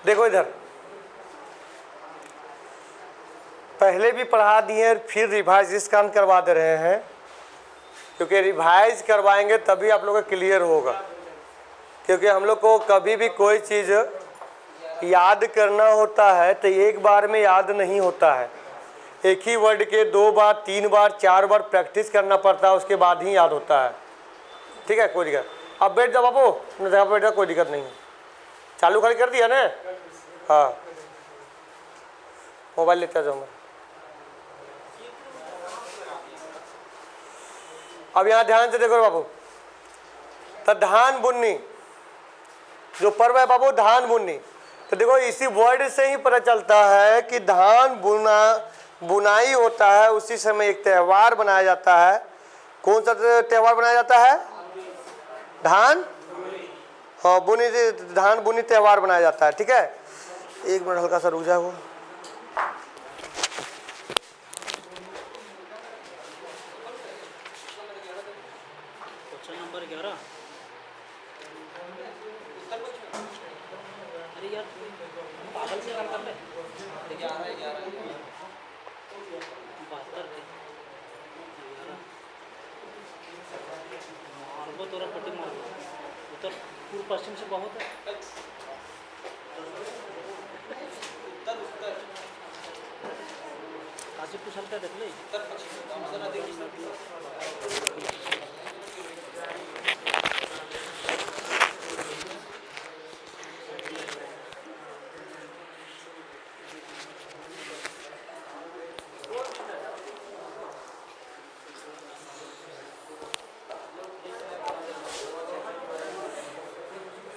देखो इधर, पहले भी पढ़ा दिए, फिर रिवाइज इस काम करवा दे रहे हैं, क्योंकि रिवाइज करवाएंगे तभी आप लोगों को क्लियर होगा। क्योंकि हम लोग को कभी भी कोई चीज़ याद करना होता है तो एक बार में याद नहीं होता है, एक ही वर्ड के 2 बार 3 बार 4 बार प्रैक्टिस करना पड़ता है, उसके बाद ही याद होता है। ठीक है, कोई दिक्कत। अब बैठ जाओ बाबू, अपने जगह पर बैठ जाओ, कोई दिक्कत नहीं है। चालू खाली कर दिया ना? हाँ, मोबाइल लेते जाओ। मैं अब यहाँ ध्यान से देखो बाबू, तो धान बुननी जो पर्व है बाबू, धान बुननी, तो देखो इसी वर्ड से ही पता चलता है कि धान बुनाई होता है, उसी समय एक त्यौहार बनाया जाता है। कौन सा त्यौहार बनाया जाता है? धान, हाँ बुनी, धान बुनी त्यौहार बनाया जाता है। ठीक है, एक मिनट हल्का सा रुक जाओ। नंबर 11। अरे यार पागल से काम कर ले। 11 मारबो तोरा पट्टी मारबो, उत्तर पूर्व पश्चिम से बहुत है। गाजीपुर हल्का देख ले, उत्तर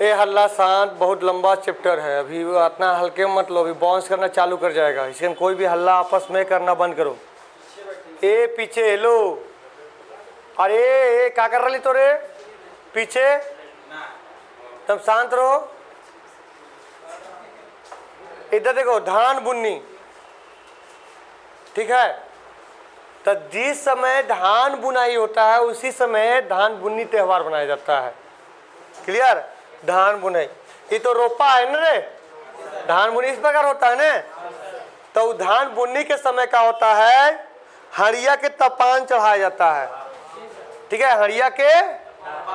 ये हल्ला शांत, बहुत लंबा चैप्टर है, अभी इतना हल्के मत लो, अभी बाउंस करना चालू कर जाएगा। इसलिए कोई भी हल्ला आपस में करना बंद करो। ए पीछे हेलो, अरे ए क्या कर रही तो रे पीछे, तुम शांत रहो। इधर देखो, धान बुननी, ठीक है, तो जिस समय धान बुनाई होता है उसी समय धान बुननी त्यौहार मनाया जाता है। क्लियर? धान बुनाई, ये तो रोपा है ना रे, धान बुनी इस प्रकार होता है ना। तो धान बुननी के समय का होता है, हड़िया के तपान चढ़ाया जाता है। ठीक है, हड़िया के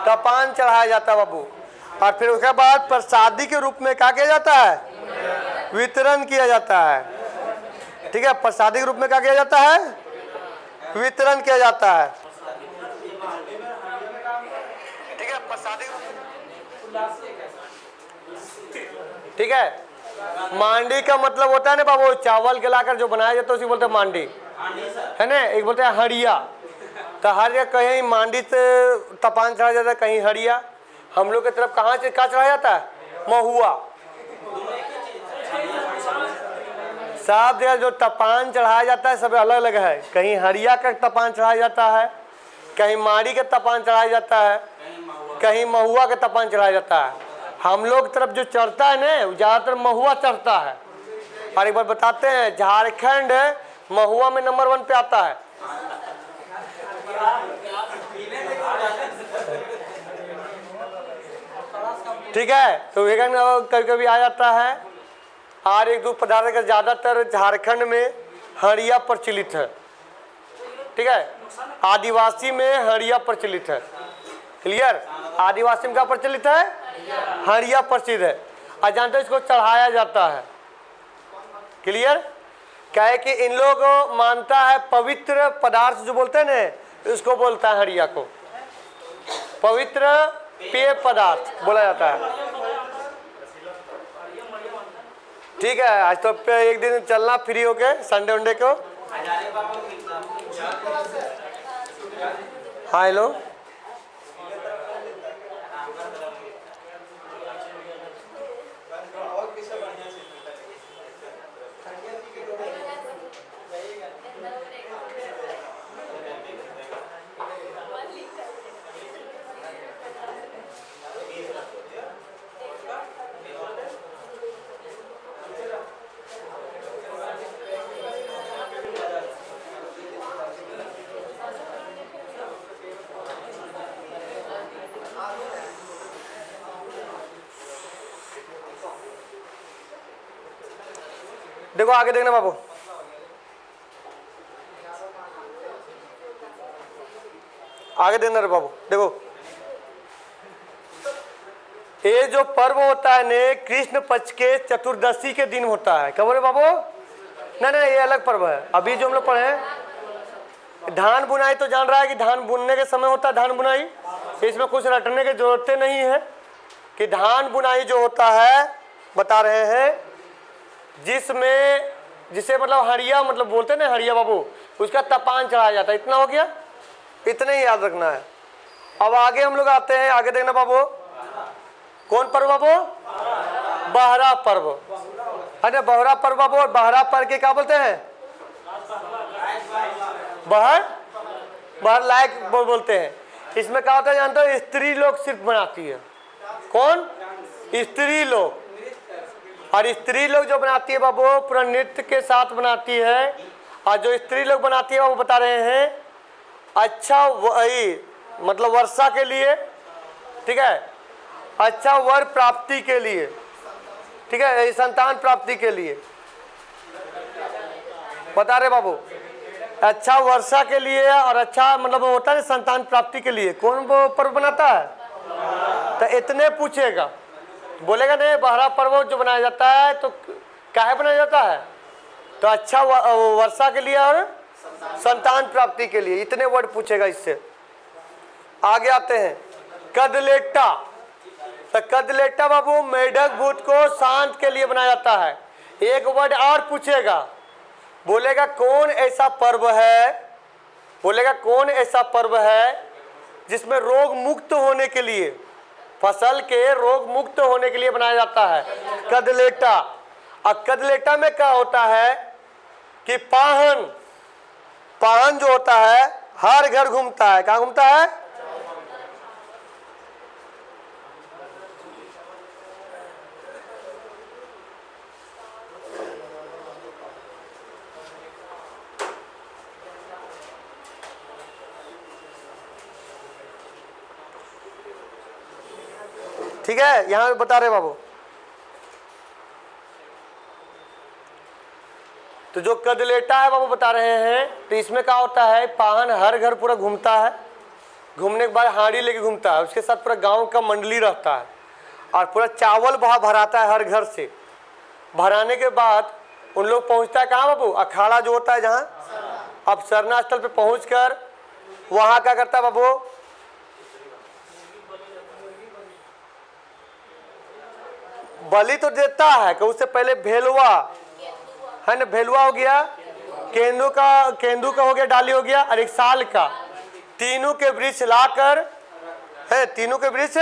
तपान चढ़ाया जाता है बाबू। और फिर उसके बाद प्रसादी के रूप में क्या किया जाता है? वितरण किया जाता है। ठीक है, प्रसादी के रूप में क्या किया जाता है? वितरण किया जाता है। ठीक है, प्रसादी, ठीक है। मांडी का मतलब होता है ना बाबू, चावल गलाकर जो बनाया जाता है उसी बोलते हैं मांडी, है ना। एक बोलते हैं हड़िया, तो हड़िया कहीं मांडी से तपान चढ़ाया जाता है, कहीं हड़िया। हम लोग की तरफ कहाँ से क्या चढ़ाया जाता है? महुआ। सब जगह जो तपान चढ़ाया जाता है सब अलग अलग है, कहीं हड़िया का तपान चढ़ाया जाता है, कहीं माड़ी का तपान चढ़ाया जाता है, कहीं महुआ का तपान चढ़ाया जाता है। हम लोग तरफ जो चढ़ता है ना ज़्यादातर महुआ चढ़ता है। और एक बार बताते हैं, झारखंड महुआ में नंबर 1 पे आता है। ठीक है, तो वेगन कभी कभी आ जाता है। और एक दो पदार्थ का ज़्यादातर झारखंड में हड़िया प्रचलित है। ठीक है, आदिवासी में हड़िया प्रचलित है। क्लियर? आदिवासी में क्या प्रचलित है? हड़िया प्रसिद्ध है। और जानते हो इसको चढ़ाया जाता है। क्लियर? क्या है कि इन लोग मानता है पवित्र पदार्थ जो बोलते हैं ना, इसको बोलता है हड़िया को पवित्र पेय पदार्थ बोला जाता है। ठीक है, आज तो एक दिन चलना फ्री होके संडे वनडे को। हाँ हेलो, देखो आगे देखना बाबू, आगे देखना रे बाबू। देखो ये जो पर्व होता है ने कृष्ण पक्ष के चतुर्दशी के दिन होता है। कब रे बाबू? नहीं नहीं, ये अलग पर्व है। अभी जो हम लोग पढ़े धान बुनाई, तो जान रहा है कि धान बुनने के समय होता है धान बुनाई। इसमें कुछ रटने की जरूरत नहीं है कि धान बुनाई जो होता है बता रहे हैं, जिसमें जिसे मतलब हरिया मतलब बोलते हैं ना हरिया बाबू, उसका तपान चढ़ाया जाता है। इतना हो गया, इतने ही याद रखना है। अब आगे हम लोग आते हैं, आगे देखना बाबू। कौन पर्व बाबू? बहरा पर्व। अरे बहरा पर्व बाबू, और बहरा पर्व के क्या बोलते हैं? बहर लायक बोलते हैं। इसमें क्या होता है जानते हो? स्त्री लोग सिर्फ बनाती है। कौन? स्त्री लोग। और स्त्री लोग जो बनाती है बाबू पूरा नृत्य के साथ बनाती है। और जो स्त्री लोग बनाती है वो बता रहे हैं अच्छा वही मतलब वर्षा के लिए, ठीक है, अच्छा वर प्राप्ति के लिए, ठीक है, संतान प्राप्ति के लिए बता रहे बाबू। अच्छा वर्षा के लिए और अच्छा मतलब होता है संतान प्राप्ति के लिए। कौन वो पर्व बनाता है? तो इतने पूछेगा, बोलेगा नहीं बहरा पर्व जो बनाया जाता है तो काहे बनाया जाता है? तो अच्छा वर्षा के लिए और संतान प्राप्ति के लिए। इतने वर्ड पूछेगा इससे। आगे आते हैं कदलेटा। तो कदलेटा बाबू मेढक भूत को शांत के लिए बनाया जाता है। एक वर्ड और पूछेगा, बोलेगा कौन ऐसा पर्व है, बोलेगा कौन ऐसा पर्व है जिसमें रोग मुक्त होने के लिए, फसल के रोग मुक्त होने के लिए बनाया जाता है? कदलेटा। और कदलेटा में क्या होता है कि पाहन, पाहन जो होता है हर घर घूमता है। कहाँ घूमता है? ठीक है, यहां बता रहे बाबू। तो जो कदलेटा है बाबू बता रहे हैं, तो इसमें क्या होता है पाहन हर घर पूरा घूमता है। घूमने के बाद हांडी लेके घूमता है, उसके साथ पूरा गांव का मंडली रहता है और पूरा चावल वहाँ भराता है हर घर से। भराने के बाद उन लोग पहुँचता है कहाँ बाबू? अखाड़ा जो होता है जहाँ। अब सरना स्थल पे पहुँचकर वहाँ क्या करता है बाबू? बलि तो देता है कि उससे पहले भेलुआ है ना, भेलुआ हो गया, केंदू का हो गया, डाली हो गया, और एक साल का तीनों के वृक्ष लाकर है, तीनों के वृक्ष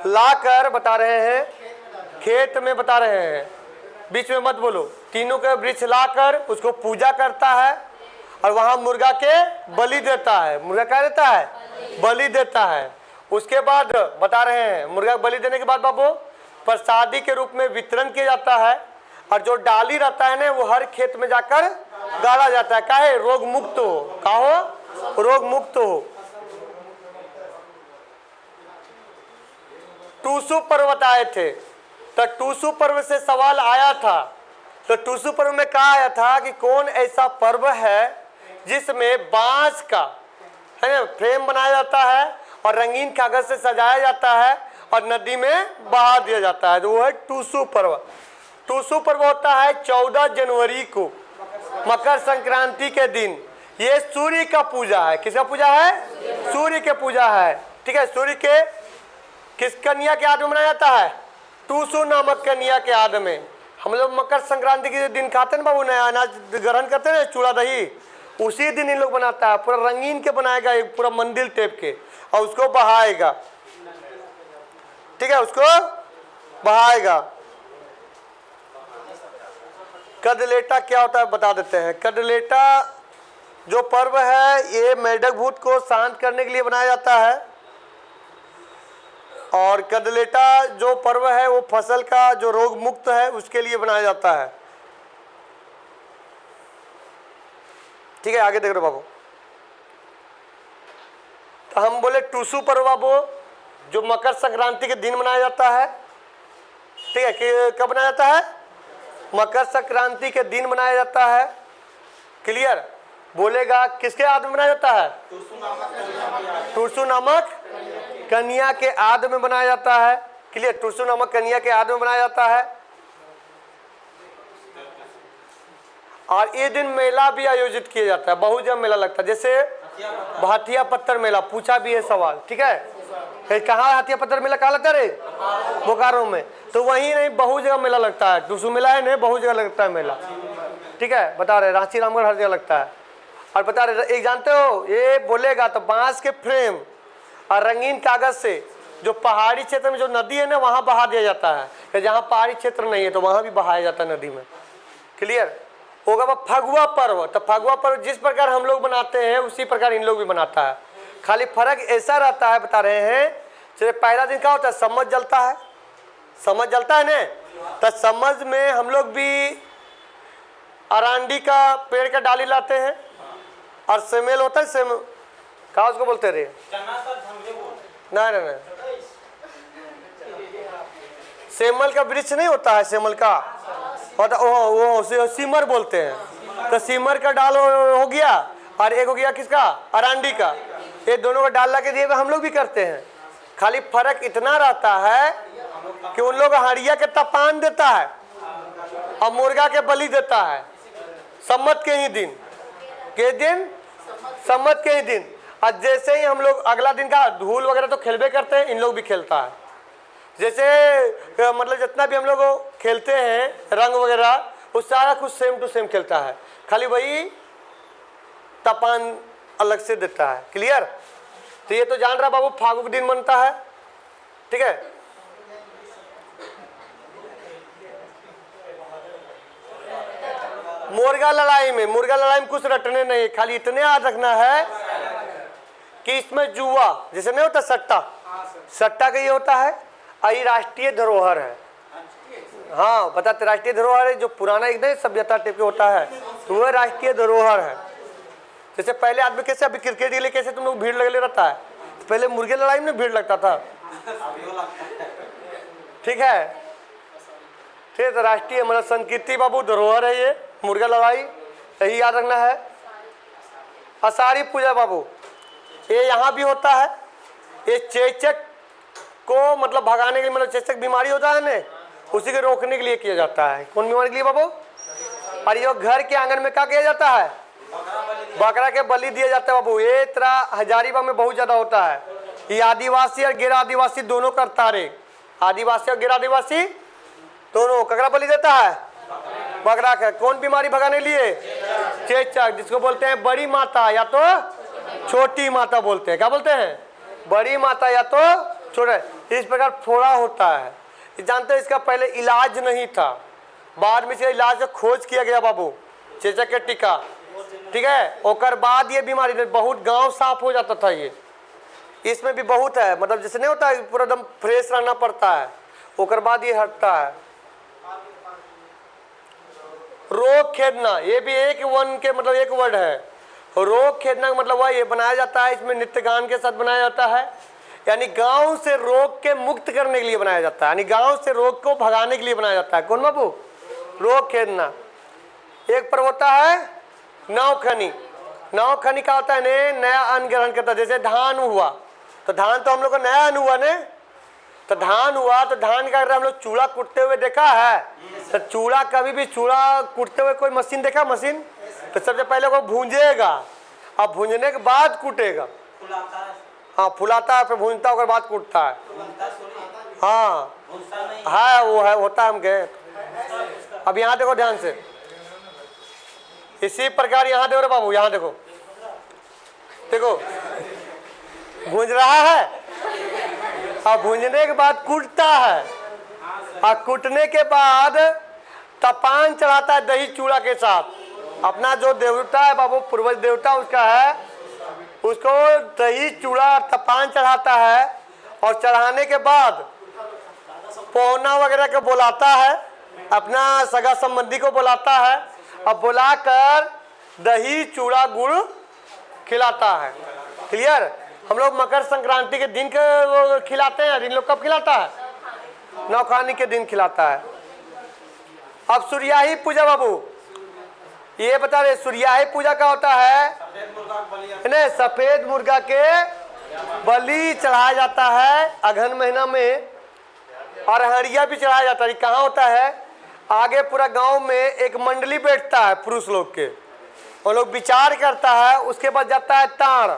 लाकर बता रहे हैं खेत में, बता रहे हैं बीच में मत बोलो, तीनों के वृक्ष लाकर उसको पूजा करता है और वहां मुर्गा के बलि देता है। मुर्गा क्या देता है? बलि देता है। उसके बाद बता रहे हैं मुर्गा बलि देने के बाद बाबू प्रसादी के रूप में वितरण किया जाता है और जो डाली रहता है ना वो हर खेत में जाकर गाड़ा जाता है। काहे? रोग मुक्त हो। का हो? रोग मुक्त हो। टूसू पर्व आए थे, तो टूसू पर्व से सवाल आया था। तो टूसू पर्व में कहा आया था कि कौन ऐसा पर्व है जिसमें बांस का है ना फ्रेम बनाया जाता है और रंगीन कागज से सजाया जाता है और नदी में बहा दिया जाता है। तो वो है टूसू पर्व। टूसू पर्व होता है 14 जनवरी को मकर संक्रांति के दिन। ये सूर्य का पूजा है। किसका पूजा है? सूर्य के पूजा है। ठीक है, सूर्य के किस कन्या के याद में मनाया जाता है? टूसू नामक कन्या के याद में। हम लोग मकर संक्रांति के दिन खाते हैं बाबू, नया अनाज ग्रहण करते हैं चूड़ा दही, उसी दिन इन लोग बनाता है। पूरा रंगीन के बनाएगा एक पूरा मंदिर टाइप के और उसको बहाएगा। ठीक है, उसको बहाएगा। कदलेटा क्या होता है बता देते हैं। कदलेटा जो पर्व है ये मेढक भूत को शांत करने के लिए बनाया जाता है और कदलेटा जो पर्व है वो फसल का जो रोग मुक्त है उसके लिए बनाया जाता है। ठीक है, आगे देख रहे बाबू। तो हम बोले टूसू पर्व बाबू जो मकर संक्रांति के दिन मनाया जाता है। ठीक है, कि कब मनाया जाता है? मकर संक्रांति के दिन मनाया जाता है। क्लियर? बोलेगा किसके आद में बनाया जाता है? टुरसू नामक कन्या के आद में बनाया जाता है। क्लियर? टुरसू नामक कन्या के आद में बनाया जाता है। और ये दिन मेला भी आयोजित किया जाता है, बहुत जगह मेला लगता है, जैसे भाटिया पत्थर मेला, पूछा भी है सवाल। ठीक है, कहाँ हाथिया पत्थर मेला कहाँ लगता है रे? बोकारो में। तो वहीं नहीं, बहुत जगह मेला लगता है। टुरसू मेला है नहीं, बहुत जगह लगता है मेला। ठीक है, बता रहे रांची रामगढ़ हर जगह लगता है। और बता रहे एक जानते हो, ये बोलेगा तो बांस के फ्रेम और रंगीन कागज से जो पहाड़ी क्षेत्र में जो नदी है ना, वहाँ बहा दिया जाता है। जहाँ पहाड़ी क्षेत्र नहीं है तो वहाँ भी बहाया जाता है नदी में। क्लियर होगा? फगुआ पर्व, तो फगुआ पर्व जिस प्रकार हम लोग बनाते हैं उसी प्रकार इन लोग भी बनाता है। खाली फर्क ऐसा रहता है, बता रहे हैं, जैसे पहला दिन क्या होता है? समझ जलता है। समझ जलता है ना, तो समझ में हम लोग भी अरांडी का पेड़ का डाली लाते हैं, और सेमेल होता है, सेम कहा उसको बोलते रहे? नहीं, सेमल का वृक्ष नहीं होता है, सेमल का होता, वो सीमर बोलते हैं। तो सीमर का डाल हो गया, और एक हो गया किसका? अरांडी का। ये दोनों का डाल ला के दिए हम लोग भी करते हैं। खाली फर्क इतना रहता है कि उन लोग हड़िया के तपान देता है और मुर्गा के बलि देता है सम्मत के ही दिन। के दिन? सम्मत के ही दिन। और जैसे ही हम लोग अगला दिन का धूल वगैरह तो खेलबे करते हैं, इन लोग भी खेलता है। जैसे मतलब जितना भी हम लोग खेलते हैं रंग वगैरह, वो सारा कुछ सेम टू सेम खेलता है, खाली वही तपान अलग से देता है। क्लियर? तो ये तो जान रहा बाबू, फागु के दिन बनता है। ठीक है, मुर्गा लड़ाई में कुछ रटने नहीं, खाली इतने याद रखना है कि इसमें जुआ जैसे नहीं होता, सट्टा का ये होता है, और ये राष्ट्रीय धरोहर है। हाँ बताते, राष्ट्रीय धरोहर है, जो पुराना एक नहीं सभ्यता टाइप के होता है, तो वह राष्ट्रीय धरोहर है। जैसे पहले आदमी कैसे, अभी क्रिकेट के लिए कैसे तुम लोग भीड़ लगे रहता है, पहले मुर्गे लड़ाई में भीड़ लगता था। ठीक है, ठीक, तो राष्ट्रीय मतलब संस्कृति बाबू धरोहर है ये मुर्गा लड़ाई, यही याद रखना है। आषाढ़ी पूजा बाबू, ये यहाँ भी होता है। ये चेचक को मतलब भगाने के लिए, मतलब चेचक बीमारी होता है ना, उसी को रोकने के लिए किया जाता है। कौन बीमारी के लिए बाबू? और ये घर के आंगन में क्या किया जाता है? बकरा के बलि दिया जाता है बाबू। ये तरह हजारीबाग में बहुत ज्यादा होता है। ये आदिवासी और गैर आदिवासी दोनों करता है। आदिवासी और गैर आदिवासी दोनों ककरा बलि देता है? बकरा का। कौन बीमारी भगाने के लिए? चेचक, जिसको बोलते हैं बड़ी माता या तो छोटी माता बोलते हैं। क्या बोलते हैं? बड़ी माता या तो छोटा। इस प्रकार फोड़ा होता है। जानते हैं इसका पहले इलाज नहीं था, बाद में इसका इलाज खोज किया गया बाबू, चेचक के टीका। ठीक है, और बाद ये बीमारी बहुत गांव साफ हो जाता था। ये इसमें भी बहुत है, मतलब जैसे नहीं होता है पूरा एकदम फ्रेश रहना पड़ता है, और बाद ये हटता है। रोग खेदना, ये भी एक वन के मतलब एक वर्ड है। रोग खेदना का मतलब वह ये बनाया जाता है, इसमें नित्य गान के साथ बनाया जाता है, यानी गांव से रोग के मुक्त करने के लिए बनाया जाता है, यानी गांव से रोग को भगाने के लिए बनाया जाता है। कौन बाबू? रोग खेदना। एक पर्व होता है नौखनी। नौखनी का होता है नया अन्न ग्रहण करता है। जैसे धान हुआ, तो धान तो हम लोग का नया अन्न हुआ ने, तो धान हुआ तो धान का हम लोग चूड़ा कूटते हुए देखा है। तो चूड़ा कभी भी चूड़ा कूटते हुए कोई मशीन देखा? मशीन तो सबसे पहले वो भूंजेगा, और भूंजने के बाद कूटेगा। हाँ, फुलाता है, फिर भूंजता है, उसके बाद कूटता है। हाँ है, वो है, होता है। हम गए अब यहाँ देखो ध्यान से, इसी प्रकार यहाँ देखो रे बाबू, यहाँ देखो, देखो भूंज रहा है, और भूंजने के बाद कूटता है, और कूटने के बाद तपान चढ़ाता है दही चूड़ा के साथ। अपना जो देवता है बाबू, पूर्वज देवता उसका है, उसको दही चूड़ा तपान चढ़ाता है, और चढ़ाने के बाद पौना वगैरह को बुलाता है, अपना सगा संबंधी को बुलाता है, और बुलाकर दही चूड़ा गुड़ खिलाता है। क्लियर? हम लोग मकर संक्रांति के दिन के खिलाते हैं, इन लोग कब खिलाता है? नौखानी के दिन खिलाता है। अब सूर्याही पूजा बाबू, ये बता रहे सूर्याही पूजा का होता है ना, सफेद मुर्गा के बलि चढ़ाया जाता है अगहन महीना में, और हरिया भी चढ़ाया जाता है। कहाँ होता है? आगे पूरा गांव में एक मंडली बैठता है पुरुष लोग के, वो लोग विचार करता है, उसके बाद जाता है ताड़,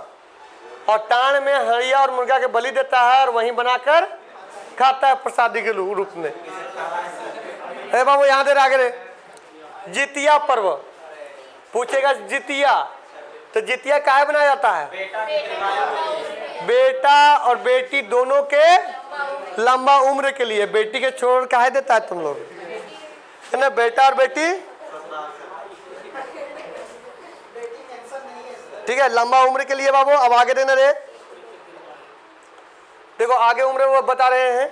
और ताड़ में हरिया और मुर्गा के बलि देता है और वहीं बनाकर खाता है प्रसादी के रूप में। अरे बाबू यहाँ दे आगे रे, जितिया पर्व पूछेगा, जितिया तो जितिया काहे बनाया जाता है? बेटा और बेटी दोनों के लंबा उम्र के लिए। बेटी के छोड़ काहे देता है तुम लोग, है ना? बेटा और बेटी, ठीक है, लंबा उम्र के लिए बाबू। अब आगे देना रे, देखो आगे उम्र वो बता रहे हैं।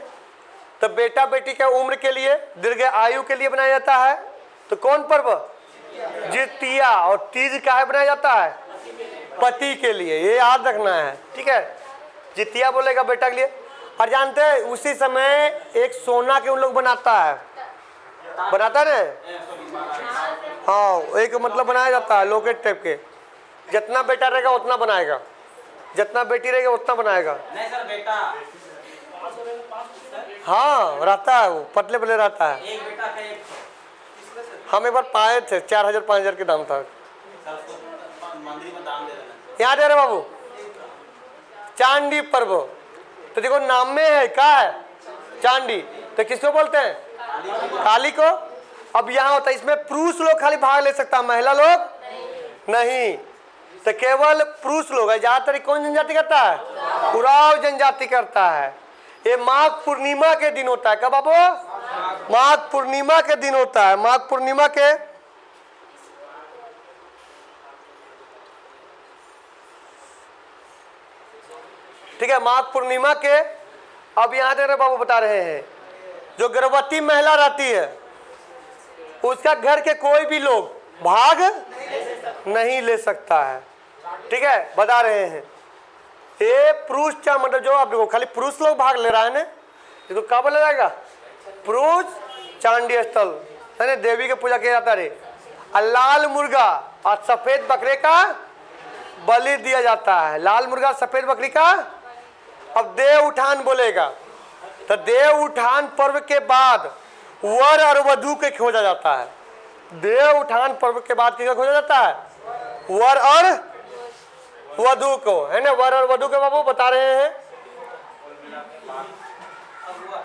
तो बेटा बेटी के उम्र के लिए, दीर्घ आयु के लिए बनाया जाता है। तो कौन पर्व? जितिया। और तीज काहे बनाया जाता है? पति के लिए, ये याद रखना है, ठीक है। जितिया बोलेगा बेटा के लिए। और जानते हैं उसी समय एक सोना के उन लोग बनाता है, बनाता है ना, हाँ, एक मतलब बनाया जाता है लॉकेट टाइप के। जितना बेटा रहेगा उतना बनाएगा, जितना बेटी रहेगा उतना बनाएगा। नहीं सर, बेटा हाँ रहता है, वो पतले पतले रहता है। एक बेटा का एक हम एक बार पाए थे, 4000 5000 के दाम था। सर उसको मंदिर में दान दे देना। यहाँ दे रहे बाबू, चांदी पर्व। तो देखो नाम में है, क्या है? चांदी। तो किसको बोलते हैं? काली को। अब यहाँ होता है, इसमें पुरुष लोग खाली भाग ले सकता है, महिला लोग नहीं। तो केवल पुरुष लोग है। ज्यादातर कौन जनजाति करता है? उराव जनजाति करता है। ये माघ पूर्णिमा के दिन होता है। कब बाबू? माघ पूर्णिमा के दिन होता है। माघ पूर्णिमा के, ठीक है, माघ पूर्णिमा के। अब यहाँ दे रहे बाबू बता रहे हैं, जो गर्भवती महिला रहती है उसका घर के कोई भी लोग भाग नहीं ले सकता है, ठीक है, बता रहे हैं। ये पुरुष मतलब जो आप देखो खाली पुरुष लोग भाग ले रहा है ना, इसको क्या बोला जाएगा? पुरुष चांदी स्थल, है ना, देवी की पूजा किया जाता है। और लाल मुर्गा और सफेद बकरे का बलि दिया जाता है। लाल मुर्गा सफेद बकरी का। अब देव उठान बोलेगा, तो देव उठान पर्व के बाद वर और वधु के खोजा जाता है। देव उठान पर्व के बाद किसका खोजा जाता है? वर और वधु को, है ना। वर और वधु के बाबू बता रहे हैं।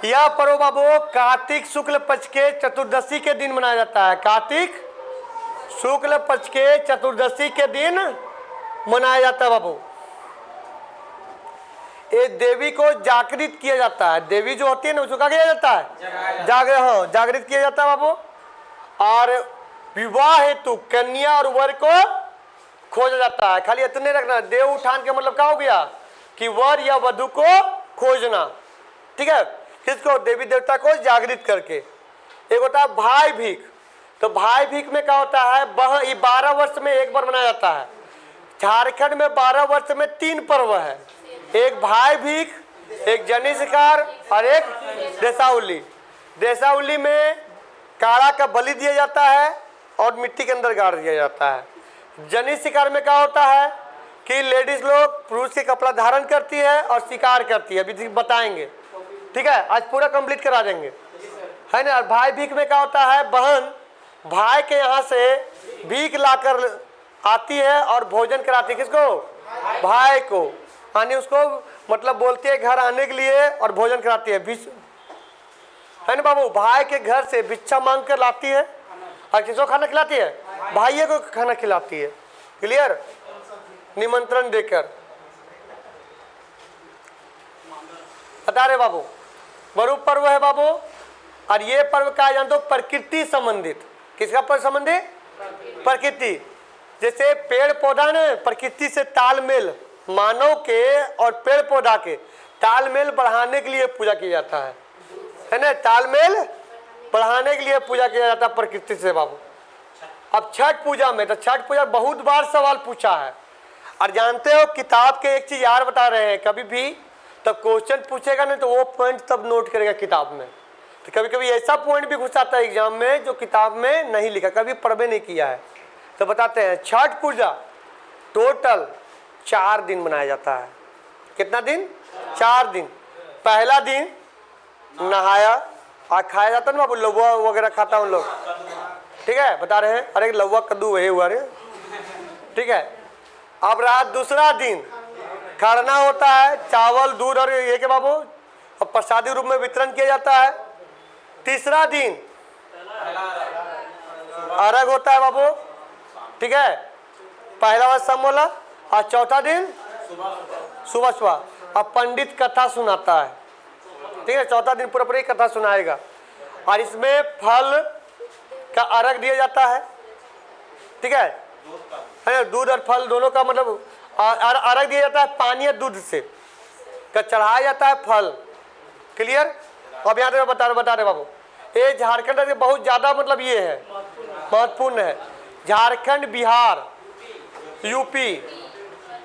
यह पर्व बाबू कार्तिक शुक्ल पक्ष के चतुर्दशी के दिन मनाया जाता है। कार्तिक शुक्ल पक्ष के चतुर्दशी के दिन मनाया जाता है बाबू। ये देवी को जागृत किया जाता है। देवी जो होती है ना उसको क्या किया जाता है? जागृत किया जाता है बाबू। और विवाह हेतु कन्या और वर को खोजा जाता है। खाली इतने रखना, देव उठान के मतलब क्या हो गया कि वर या वधु को खोजना, ठीक है। किसको? देवी देवता को जागृत करके। एक होता है भाई भीख। तो भाई भीख में क्या होता है? 12 वर्ष में एक बार मनाया जाता है। झारखंड में 12 वर्ष में 3 पर्व है, एक भाई भीख, एक जनी शिकार और एक देसाउली। देसाउली में काड़ा का बलि दिया जाता है और मिट्टी के अंदर गाड़ दिया जाता है। जनी शिकार में क्या होता है कि लेडीज लोग पुरुष के कपड़ा धारण करती है और शिकार करती है। अभी बताएंगे, ठीक है, आज पूरा कंप्लीट करा देंगे, है ना। भाई भीख में क्या होता है? बहन भाई के यहाँ से भीख लाकर आती है और भोजन कराती है। किसको? भाई को, यानी उसको मतलब बोलती है घर आने के लिए और भोजन कराती है, है ना बाबू। भाई के घर से भिक्षा मांग कर लाती है और किसको खाना खिलाती है? भाइयों को खाना खिलाती है। क्लियर? निमंत्रण देकर। बता रहे बाबू, बड़ू पर्व है बाबू। और ये पर्व कहा जाता है प्रकृति संबंधित। किसका पर्व संबंधित? प्रकृति। जैसे पेड़ पौधा ने प्रकृति से तालमेल, मानव के और पेड़ पौधा के तालमेल बढ़ाने के लिए पूजा किया जाता है ना। तालमेल बढ़ाने के लिए पूजा किया जाता है प्रकृति से बाबू। अब छठ पूजा में, तो छठ पूजा बहुत बार सवाल पूछा है। और जानते हो किताब के एक चीज यार बता रहे हैं, कभी भी तो क्वेश्चन पूछेगा ना तो वो पॉइंट तब नोट करेगा किताब में। तो कभी कभी ऐसा पॉइंट भी घुस आता है एग्जाम में जो किताब में नहीं लिखा, कभी पढ़े नहीं किया है। तो बताते हैं छठ पूजा टोटल 4 दिन मनाया जाता है। कितना दिन? 4 दिन। पहला दिन नहाया और खाया जाता है ना बाबू, लौवा वगैरह खाता उन लोग, ठीक है, बता रहे हैं। अरे लौवा कद्दू वही हुआ रे, ठीक है। अब रहा दूसरा दिन, खरना होता है, चावल दूध और ये के बाबू और प्रसादी रूप में वितरण किया जाता है। तीसरा दिन अर्घ होता है बाबू, ठीक है, पहला बार समोला। और चौथा दिन सुबह सुबह अब पंडित कथा सुनाता है, ठीक है, चौथा दिन पूरा पूरी कथा सुनाएगा। और इसमें फल का अर्घ दिया जाता है, ठीक है ना, दूध और फल दोनों का मतलब अर्घ दिया जाता है पानी या दूध से का चढ़ाया जाता है फल। क्लियर? अब यहाँ पे बता रहे बाबू, ये झारखंड में बहुत ज़्यादा मतलब ये है महत्वपूर्ण है। झारखंड, बिहार, यूपी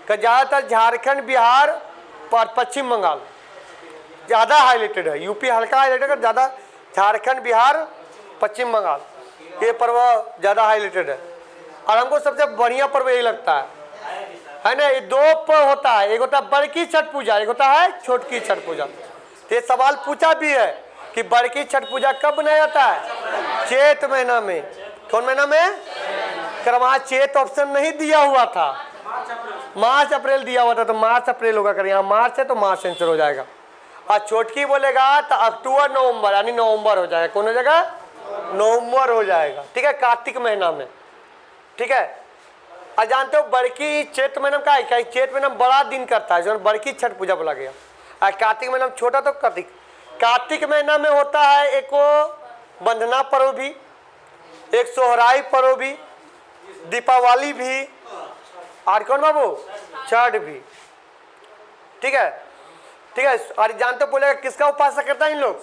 का ज़्यादातर, झारखंड, बिहार और पश्चिम बंगाल ज़्यादा हाईलाइटेड है। यूपी हल्का हाईलाइटेड है, ज़्यादा झारखंड, बिहार, पश्चिम बंगाल ये पर्व ज़्यादा हाईलाइटेड है। और हमको सबसे बढ़िया पर्व यही लगता है ना। ये 2 पर्व होता है, एक होता है बड़की छठ पूजा, एक होता है छोटकी छठ पूजा। तो ये सवाल पूछा भी है कि बड़की छठ पूजा कब मनाया जाता है? चैत महीना में। कौन महीना में? कर वहाँ चैत ऑप्शन नहीं दिया हुआ था, मार्च अप्रैल दिया हुआ था, तो मार्च अप्रैल होगा। कर यहाँ मार्च है तो मार्च आंसर हो जाएगा। और छोटकी बोलेगा तो अक्टूबर नवंबर यानी नवंबर हो जाएगा। कौन हो जाएगा? नवंबर हो जाएगा, ठीक है, कार्तिक महीना में, ठीक है। और जानते हो बड़की चैत महीना का है, चैत महीना बड़ा दिन करता है जो बड़की छठ पूजा बोला गया। और कार्तिक महीना छोटा तो कार्तिक महीना में होता है एक बंधना पर्व भी, एक सोहराई पर्व भी, दीपावली भी, और कौन बाबू? छठ भी, ठीक है, ठीक है। और जानते बोलेगा किसका उपासना करता है इन लोग?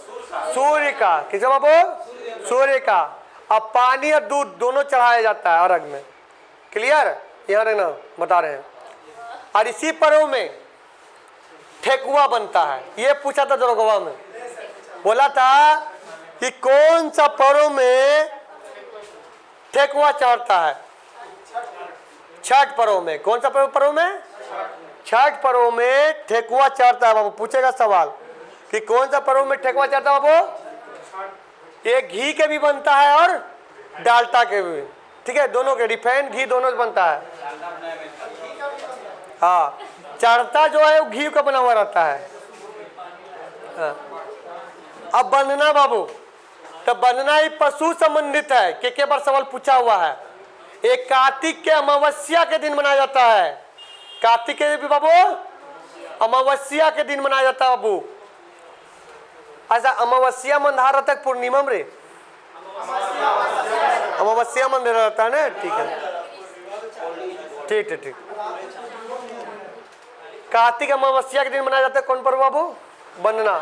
सूर्य का। किसका बाबू? सूर्य का। अब पानी और दूध दोनों चढ़ाया जाता है अर्घ में। क्लियर? यहाँ रहना बता रहे हैं। और इसी पर्व में ठेकुआ बनता है। ये पूछा था दरोगवा में, बोला था कि कौन सा पर्व में ठेकुआ चढ़ता है? छठ पर्व में। कौन सा पर्व में? छठ पर्व में ठेकुआ चढ़ता है बाबू। पूछेगा सवाल कि कौन सा पर्व में ठेकुआ चढ़ता है बाबू? ये घी के भी बनता है और डालटा के भी, ठीक है, दोनों के, रिफाइंड घी दोनों से बनता है। हाँ, चढ़ता जो है वो घी का बना हुआ रहता है। हाँ। अब बंधना बाबू, तो बंधना ही पशु संबंधित है। के बार सवाल पूछा हुआ है। एक कार्तिक के अमावस्या के दिन मनाया जाता है। कार्तिक के भी बाबू अमावस्या के दिन मनाया जाता है बाबू। अच्छा, अमावस्या मंधार रहता है पूर्णिमा में रे? अमावस्या मंदिर रहता है ना, ठीक है, ठीक है, ठीक। कार्तिक अमावस्या के दिन मनाया जाता है कौन पर्व बाबू? बंधना।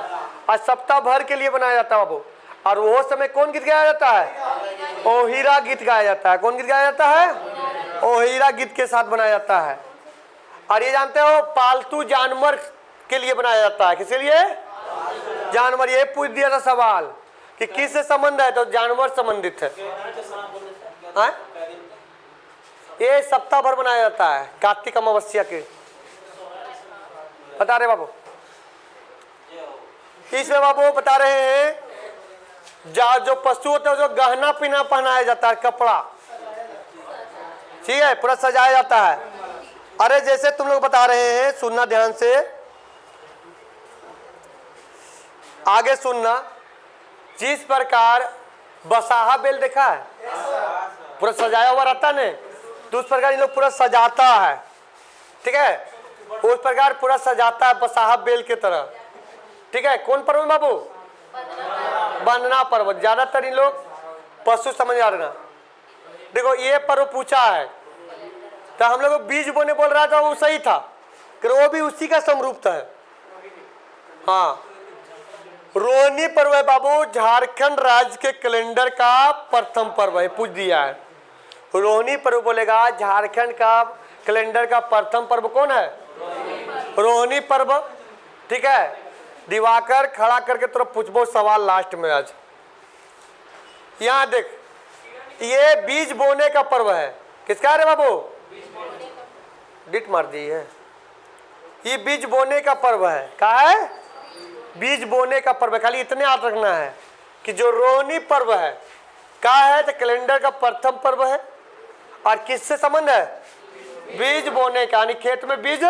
आज सप्ताह भर के लिए बनाया जाता है बाबू। और वो समय कौन गीत गाया जाता है? ओहिरा गीत गाया जाता है। कौन गीत गाया जाता है? ओहिरा गीत के साथ बनाया जाता है। और ये जानते हो पालतू जानवर के लिए बनाया जाता है। किसके लिए? जानवर। ये पूछ दिया था सवाल कि किससे संबंध है, तो जानवर संबंधित है। ये सप्ताह भर बनाया जाता है कार्तिक अमावस्या के। बता रहे बाबू, इसमें बाबू बता रहे हैं जो पशु होते हैं जो गहना पीना पहनाया जाता है, कपड़ा, ठीक है, पूरा सजाया जाता है। अरे जैसे तुम लोग बता रहे हैं, सुनना ध्यान से, आगे सुनना। जिस प्रकार बसाहा बेल देखा है, पूरा सजाया हुआ रहता है ना, तो उस प्रकार इन लोग पूरा सजाता है, ठीक है, उस प्रकार पूरा सजाता है बसाहा बेल के तरह, ठीक है। कौन पर्व बाबू? बंधना पर्व। ज्यादातर इन लोग पशु समझ आ रहे ना। देखो ये पर्व पूछा है तो हम लोग बीज बोने बोल रहा था, वो सही था, वो भी उसी का समरूपता है। हाँ, रोहिणी पर्व है बाबू, झारखंड राज्य के कैलेंडर का प्रथम पर्व है। पूछ दिया है, रोहिणी पर्व बोलेगा झारखंड का कैलेंडर का प्रथम पर्व कौन है? रोहिणी पर्व, ठीक है। दिवाकर खड़ा करके तुरंत पूछबो सवाल लास्ट में आज। यहाँ देख, ये बीज बोने का पर्व है। किसका है रे बाबू? डिट मार दी है। ये बीज बोने का पर्व है। कहा है? बीज बोने का पर्व है। खाली इतने याद रखना है कि जो रोहिणी पर्व है कहा है, तो कैलेंडर का प्रथम पर्व है। और किससे संबंध है? बीज बोने का, यानी खेत में बीज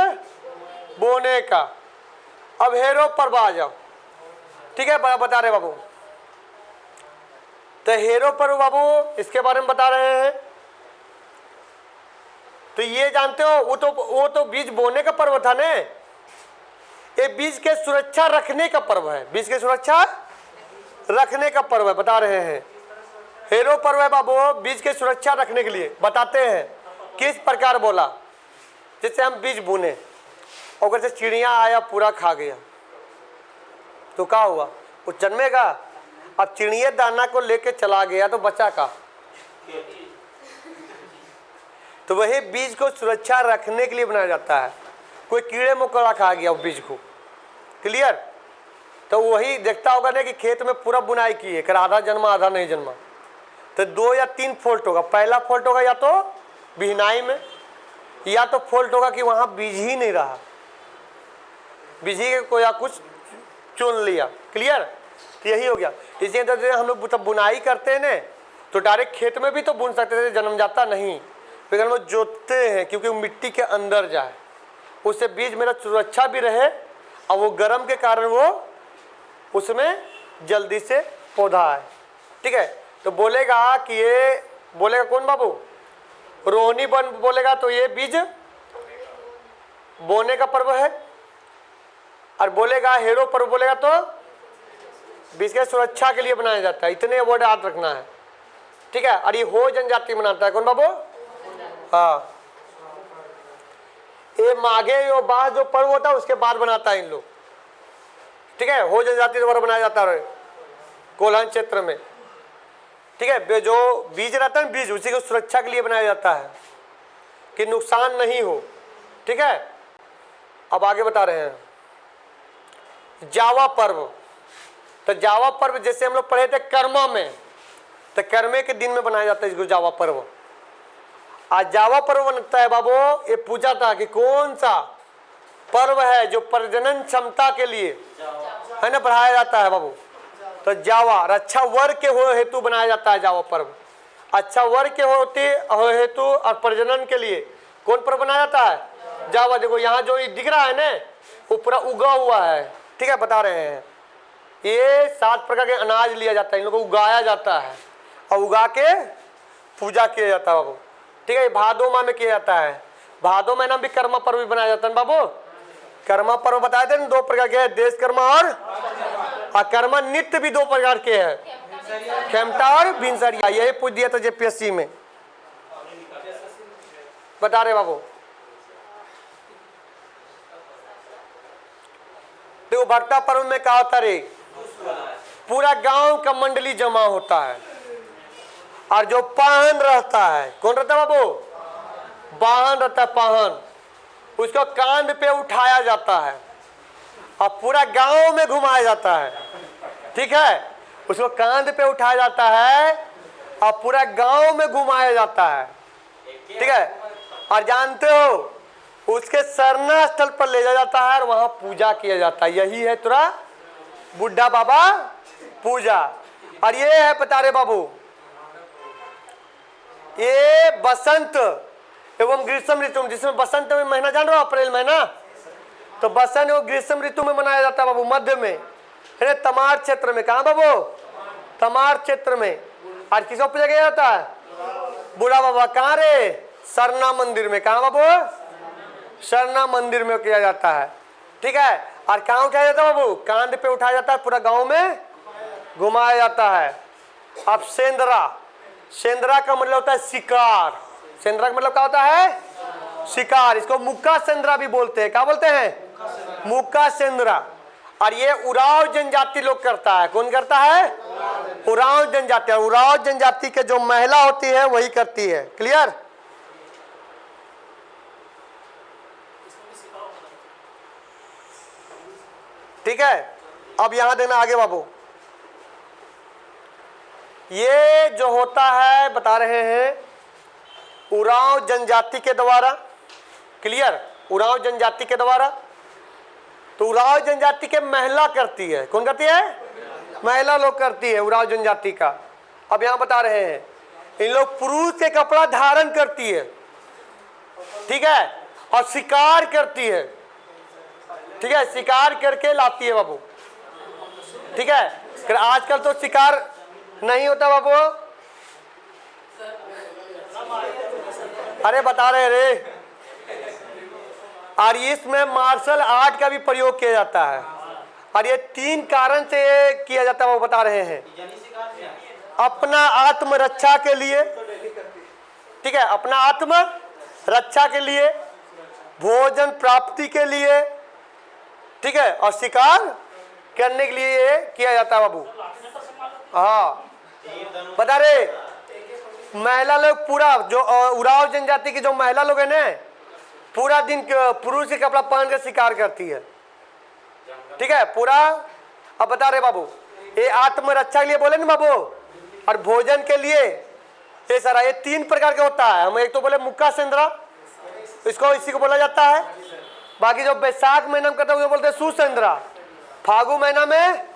बोने का। अब हेरो पर्व आ जाओ। ठीक है, बता रहे बाबू। तो हेरो पर्व बाबू इसके बारे में बता रहे हैं। तो ये जानते हो, वो तो बीज बोने का पर्व था ने। ये बीज के सुरक्षा रखने का पर्व है। बीज के सुरक्षा रखने का पर्व है, बता रहे हैं। हेरो पर्व है बाबू बीज के सुरक्षा रखने के लिए। बताते हैं किस प्रकार बोला। जैसे हम बीज बुने और अगर से चिड़िया आया पूरा खा गया तो क्या हुआ? वो जन्मेगा। अब चिड़िया दाना को लेके चला गया तो बचा का। तो वही बीज को सुरक्षा रखने के लिए बनाया जाता है। कोई कीड़े मकोड़ा खा गया वो बीज को, क्लियर? तो वही देखता होगा ना कि खेत में पूरा बुनाई की है, कर आधा जन्मा आधा नहीं जन्मा। तो 2 या 3 फॉल्ट होगा। पहला फॉल्ट होगा या तो बिहनाई में, या तो फॉल्ट होगा कि वहाँ बीज ही नहीं रहा, बीज ही को या कुछ चुन लिया, क्लियर? तो यही हो गया। इसलिए तो हम लोग तब बुनाई करते हैं ना, तो डायरेक्ट खेत में भी तो बुन सकते थे, जन्म जाता नहीं। फिर हम लोग जोतते हैं क्योंकि वो मिट्टी के अंदर जाए, उससे बीज मेरा सुरक्षा भी रहे और वो गर्म के कारण वो उसमें जल्दी से पौधा आए। ठीक है, तो बोलेगा कि ये बोलेगा कौन बाबू? रोहिणी बन बोलेगा तो ये बीज बोने का पर्व है। और बोलेगा हेरो पर्व बोलेगा तो बीज के सुरक्षा के लिए बनाया जाता है। इतने वर्ड याद रखना है। ठीक है, और ये हो जनजाति मनाता है कौन बाबू? हाँ, ये माघे यो बाद जो पर्व होता है उसके बाद बनाता है इन लोग। ठीक है, हो जनजाति द्वारा बनाया जाता है कोल्हान क्षेत्र में। ठीक है, जो बीज रहता है बीज उसी को सुरक्षा के लिए बनाया जाता है कि नुकसान नहीं हो। ठीक है, अब आगे बता रहे हैं जावा पर्व। तो जावा पर्व जैसे हम लोग पढ़े थे कर्मा में, तो कर्मे के दिन में बनाया जाता है इसको जावा पर्व। आज जावा पर्व बनता है बाबू, ये पूछा था कि कौन सा पर्व है जो प्रजनन क्षमता के लिए है ना बढ़ाया जाता है बाबू? तो जावा अच्छा वर के हो हेतु बनाया जाता है जावा पर्व। अच्छा वर के होते हो हेतु और प्रजनन के लिए कौन पर्व बनाया जाता है? जावा। देखो यहाँ जो दिख रहा है ना वो पूरा उगा हुआ है। ठीक है, बता रहे हैं ये 7 प्रकार के अनाज लिया जाता है, इन लोगों को उगाया जाता है और उगा के पूजा किया जाता है बाबू। ठीक है, भादो माह में किया जाता है। भादो महीना भी कर्मा पर्व भी बनाया जाता है बाबू। कर्मा पर्व बताए थे 2 प्रकार के हैं, देश कर्मा और कर्मा नित्य भी 2 प्रकार के हैं, खेमटा और भिनसरिया। यही पूछ दिया था जेपीएससी में, बता रहे बाबू। देखो भट्टा पर्व में क्या होता रे, पूरा गांव का मंडली जमा होता है और जो पाहन रहता है, कौन रहता है बाबू? वाहन रहता है, पाहन। उसको कांध पे उठाया जाता है और पूरा गांव में घुमाया जाता है। ठीक है, उसको कांध पे उठाया जाता है और पूरा गांव में घुमाया जाता है। ठीक है, और जानते हो उसके सरना स्थल पर ले जाया जाता है और वहां पूजा किया जाता है। यही है तुरा बुढ़ा बाबा पूजा। और ये है बता रहे बाबू, ये बसंत एवं ग्रीष्म ऋतु में, जिसमें बसंत में महीना जान रहे हो अप्रैल महीना, तो बसंत एवं ग्रीष्म ऋतु में मनाया जाता है बाबू, मध्य में है तमार क्षेत्र में। कहाँ बाबू? तमार क्षेत्र में। और किसको पूजा किया जाता है? बूढ़ा बाबा। कहाँ रे? सरना मंदिर में। कहाँ बाबू? सरना मंदिर में किया जाता है। ठीक है, और कहाँ उठाया जाता है बाबू? कांध पे उठाया जाता है, पूरा गांव में घुमाया जाता है। अब सेंद्रा, सेंद्रा का मतलब होता है शिकार। सेंद्रा का मतलब क्या होता है? शिकार। इसको मुक्का सेंद्रा भी बोलते हैं। क्या बोलते हैं? मुक्का सेंद्रा। और ये उराव जनजाति लोग करता है। कौन करता है? उराव जनजाति। उराव जनजाति के जो महिला होती है वही करती है। क्लियर? ठीक है, अब यहां देना आगे बाबू। ये जो होता है बता रहे हैं उरांव जनजाति के द्वारा। क्लियर, उरांव जनजाति के द्वारा। तो उरांव जनजाति के महिला करती है। कौन करती है? महिला लोग करती है उरांव जनजाति का। अब यहां बता रहे हैं इन लोग पुरुष के कपड़ा धारण करती है, ठीक है, और शिकार करती है, ठीक है, शिकार करके लाती है बाबू, ठीक है। फिर आजकल तो शिकार नहीं होता बाबू, अरे बता रहे रे। और इसमें मार्शल आर्ट का भी प्रयोग किया जाता है, और ये 3 कारण से किया जाता है वो बता रहे हैं। अपना आत्मरक्षा के लिए, ठीक है, अपना आत्म रक्षा के लिए, भोजन प्राप्ति के लिए, ठीक है, और शिकार करने के लिए ये किया जाता है बाबू। हाँ बता रहे महिला लोग पूरा जो उरांव जनजाति की जो महिला लोग है ना, पूरा दिन पुरुष के कपड़ा पहन कर शिकार करती है, ठीक है, पूरा। अब बता रहे बाबू ये आत्मरक्षा के लिए बोले ना बाबू, और भोजन के लिए ये सारा, ये 3 प्रकार का होता है। हम एक तो बोले मुक्का सेंद्रा, इसको इसी को बोला जाता है। बाकी जो बैसाख महीना में करता है वो बोलते हैं सुसेंद्रा, फागु महीना में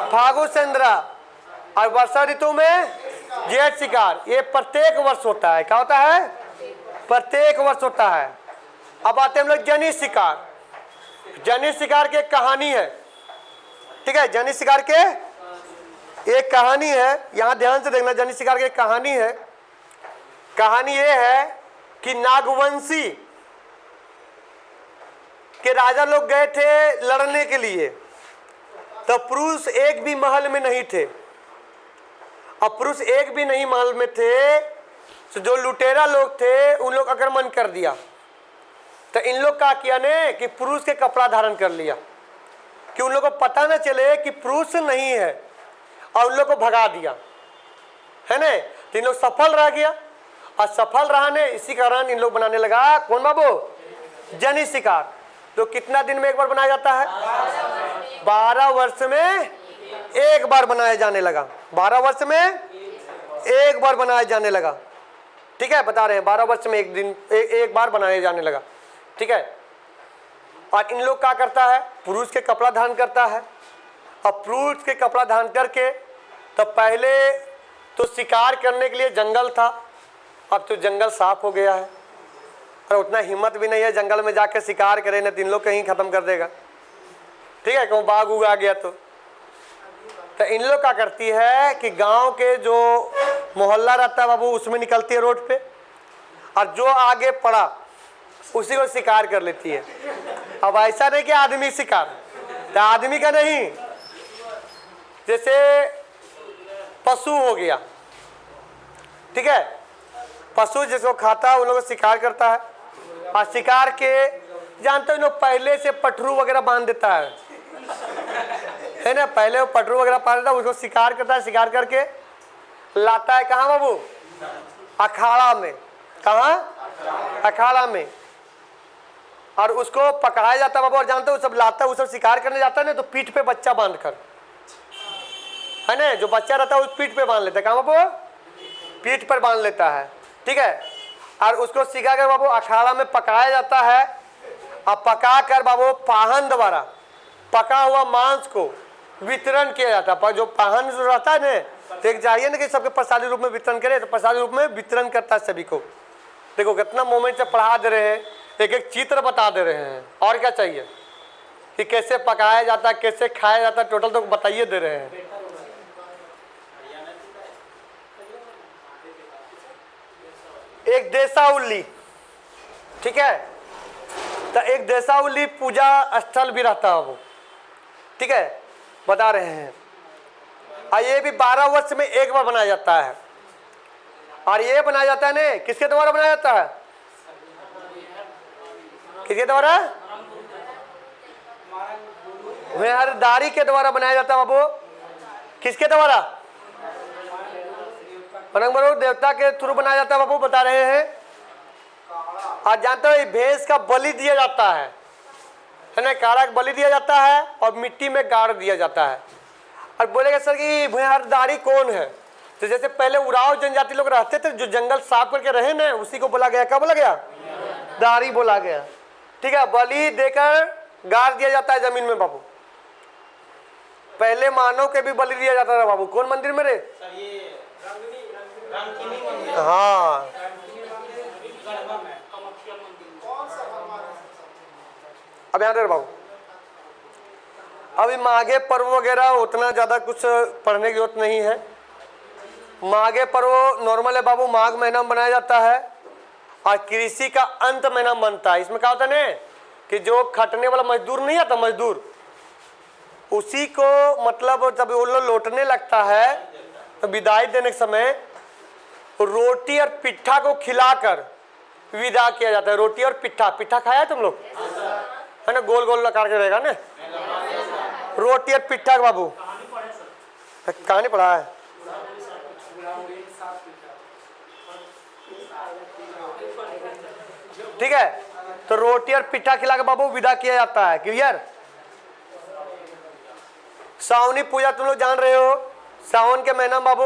फागु सेंद्रा, और वर्षा ऋतु में जेठ शिकार। ये प्रत्येक वर्ष होता है। क्या होता है? प्रत्येक वर्ष होता है। अब आते हैं हम लोग जनी शिकार। जनी शिकार की एक कहानी है, ठीक है, जनी शिकार के एक कहानी है, यहां ध्यान से देखना। जनी शिकार की एक कहानी है। कहानी ये है कि नागवंशी के राजा लोग गए थे लड़ने के लिए, तो पुरुष एक भी महल में नहीं थे। अब पुरुष एक भी नहीं महल में थे, तो जो लुटेरा लोग थे उन लोग आक्रमण कर दिया। तो इन लोग क्या किया ने कि पुरुष के कपड़ा धारण कर लिया कि उन लोग को पता न चले कि पुरुष नहीं है, और उन लोग को भगा दिया, है ना। तो इन लोग सफल रह गया, और सफल रहा ने इसी कारण इन लोग बनाने लगा कौन बाबू? जनी शिकार। तो कितना दिन में एक बार बनाया जाता है? 12 वर्ष में एक बार बनाया जाने लगा। 12 वर्ष में एक बार बनाया जाने लगा, ठीक है, बता रहे हैं 12 वर्ष में एक बार बनाया जाने लगा, ठीक है। और इन लोग क्या करता है? पुरुष के कपड़ा धारण करता है। अब पुरुष के कपड़ा धारण करके, तो पहले तो शिकार करने के लिए जंगल था, अब तो जंगल साफ हो गया है, और उतना हिम्मत भी नहीं है जंगल में जाकर शिकार करे, न 3 लोग कहीं खत्म कर देगा, ठीक है, कहूँ बाघ उग आ गया तो इन लोग क्या करती है कि गांव के जो मोहल्ला रहता है बाबू उसमें निकलती है रोड पे, और जो आगे पड़ा उसी को शिकार कर लेती है। अब ऐसा नहीं कि आदमी शिकार, तो आदमी का नहीं, जैसे पशु हो गया, ठीक है, पशु जिसको खाता है उन लोगों को शिकार करता है। और शिकार के जानते हो लोग पहले से पटरू वगैरह बांध देता है ना, पहले वो पटरू वगैरह बांध देता है, उसको शिकार करता है, शिकार करके लाता है कहाँ बाबू? अखाड़ा में। कहाँ? अखाड़ा में। और उसको पकड़ाया जाता है बाबू। और जानते हो सब लाता है, वो सब शिकार करने जाता है ना, तो पीठ पे बच्चा बांध कर, है ना, जो बच्चा रहता है उस पीठ पे बांध लेता है। कहाँ बाबू? पीठ पर बांध लेता है, ठीक है। और उसको सिखा कर बाबू अखाड़ा में पकाया जाता है, और पका कर बाबू पाहन द्वारा पका हुआ मांस को वितरण किया जाता है। पर जो पाहन जो रहता है ना, तो एक चाहिए ना कि सबके प्रसादी रूप में वितरण करे, तो प्रसादी रूप में वितरण करता है सभी को। देखो कितना मोमेंट से पढ़ा दे रहे हैं, एक एक चित्र बता दे रहे हैं, और क्या चाहिए कि कैसे पकाया जाता है, कैसे खाया जाता है, टोटल तो बताइए दे रहे हैं। एक देसाउली, ठीक है, तो एक देसाउली पूजा स्थल भी रहता है वो, ठीक है, बता रहे हैं। और ये भी 12 वर्ष में एक बार बनाया जाता है। और ये बनाया जाता है ना, किसके द्वारा बनाया जाता है? किसके द्वारा? मेहरदारी के द्वारा बनाया जाता है बाबू। किसके द्वारा? देवता के थ्रू बनाया जाता है बाबू, बता रहे हैं। आज जानते हो भैंस का बलि दिया जाता है ना, काढ़ा का बलि दिया जाता है और मिट्टी में गाड़ दिया जाता है। और बोलेगा सर कि मेहरदारी कौन है? तो जैसे पहले उराव जनजाति लोग रहते थे, जो जंगल साफ करके रहे ना, उसी को बोला गया, क्या बोला गया? दारी बोला गया। ठीक है, बलि देकर गाड़ दिया जाता है जमीन में बाबू। पहले मानव के भी बलि दिया जाता था बाबू। कौन मंदिर में रे? सर ये रामकिनी मंदिर। हाँ, अब यहाँ रहे बाबू। अभी माघे पर्व वगैरह उतना ज़्यादा कुछ पढ़ने की जरूरत नहीं है। माघे पर्व नॉर्मल है बाबू, माघ महीना में बनाया जाता है और कृषि का अंत महीना में बनता है। इसमें क्या होता है ना कि जो खटने वाला मजदूर नहीं आता, मजदूर, उसी को मतलब जब वो लोग लौटने लगता है तो विदाई देने के समय रोटी और पिट्ठा को खिलाकर विदा किया जाता है। रोटी और पिट्ठा, पिट्ठा खाया है तुम लोग? है ना, गोल गोल लगा के रहेगा ना, रोटी और पिट्ठा बाबू। कहानी पढ़ा है? ठीक है, तो रोटी और पिट्ठा खिला के बाबू विदा किया जाता है। क्लियर? सावनी पूजा तुम लोग जान रहे हो, सावन के महीना में बाबू,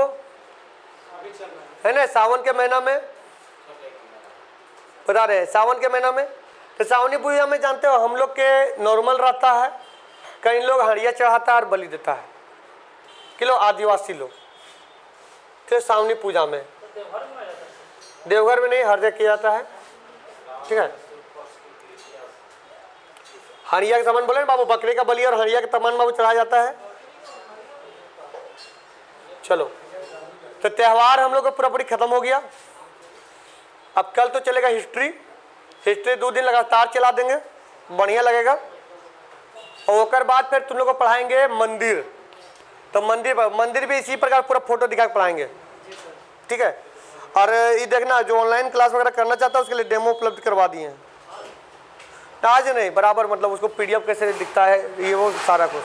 है ना, सावन के महीना में बता रहे, सावन के महीना में। तो सावनी पूजा में जानते हो हम लोग के नॉर्मल रहता है, कई लोग हड़िया चढ़ाता है और बलि देता है, कि लोग आदिवासी लोग। फिर सावनी पूजा में देवघर में नहीं, हर जगह किया जाता है। ठीक है, हरिया के सामान बोले ना बाबू, बकरे का बलि और हरिया का सामान बाबू चढ़ाया जाता है। चलो, तो त्यौहार हम लोग का पूरा पूरी खत्म हो गया। अब कल तो चलेगा हिस्ट्री। हिस्ट्री 2 दिन लगातार चला देंगे, बढ़िया लगेगा। और उसके बाद फिर तुम लोग को पढ़ाएंगे मंदिर। तो मंदिर भी इसी प्रकार पूरा फोटो दिखा के पढ़ाएंगे। ठीक है, और ये देखना जो ऑनलाइन क्लास वगैरह करना चाहता है उसके लिए डेमो उपलब्ध करवा दिए हैं। आज नहीं, बराबर मतलब उसको PDF कैसे दिखता है, ये वो सारा कुछ।